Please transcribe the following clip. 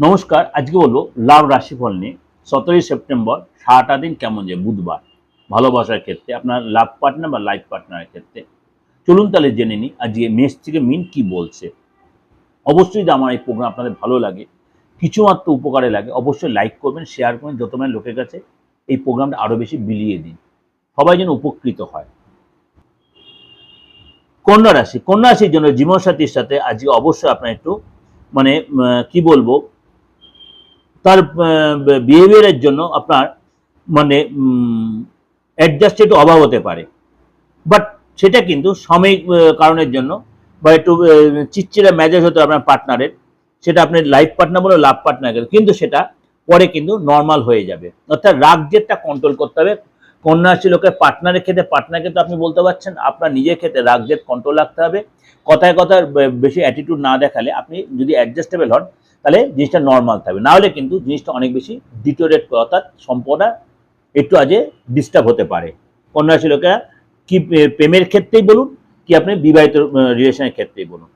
নমস্কার, আজকে বলবো লাভ রাশিফল নিয়ে। 17 সেপ্টেম্বর সারাটা দিন কেমন যায় বুধবার ভালোবাসার ক্ষেত্রে, আপনার লাভ পার্টনার বা লাইফ পার্টনারের ক্ষেত্রে। চলুন তাহলে জেনে নিই আজকে মেষ থেকে মিন কি বলছে। অবশ্যই যদি আমার এই প্রোগ্রাম আপনাদের ভালো লাগে, কিছুমাত্র উপকারে লাগে, অবশ্যই লাইক করবেন, শেয়ার করবেন, যত মানে লোকের কাছে এই প্রোগ্রামটা আরো বেশি বিলিয়ে দিন, সবাই যেন উপকৃত হয়। কন্যা রাশির জন্য জীবনসাথীর সাথে আজকে অবশ্যই আপনার একটু মানে কি বলবো, তার বিহেভিয়ারের জন্য আপনার মানে অ্যাডজাস্ট একটু অভাব হতে পারে, বাট সেটা কিন্তু সাময়িক কারণের জন্য, বা একটু চিটচিড়া মেজাজ হতে আপনার পার্টনারের, সেটা আপনার লাইফ পার্টনার বলে লাভ পার্টনার, কিন্তু সেটা পরে কিন্তু নর্মাল হয়ে যাবে। অর্থাৎ রাগ জেদটা কন্ট্রোল করতে হবে। কন্যা রাশি লোকের পার্টনারের ক্ষেত্রে, পার্টনারকে তো আপনি বলতে পারছেন, আপনার নিজের ক্ষেত্রে রাগ জেদ কন্ট্রোল রাখতে হবে। কথায় কথায় বেশি অ্যাটিটিউড না দেখালে, আপনি যদি অ্যাডজাস্টেবল হন তাহলে জিনিসটা নর্মাল থাকবে, না হলে কিন্তু জিনিসটা অনেক বেশি ডিটোরেট করে, অর্থাৎ সম্পর্কটা একটু আজে ডিস্টার্ব হতে পারে। কন্যা রাশি লোকেরা কি প্রেমের ক্ষেত্রেই বলুন, কি আপনি বিবাহিত রিলেশনের ক্ষেত্রেই বলুন,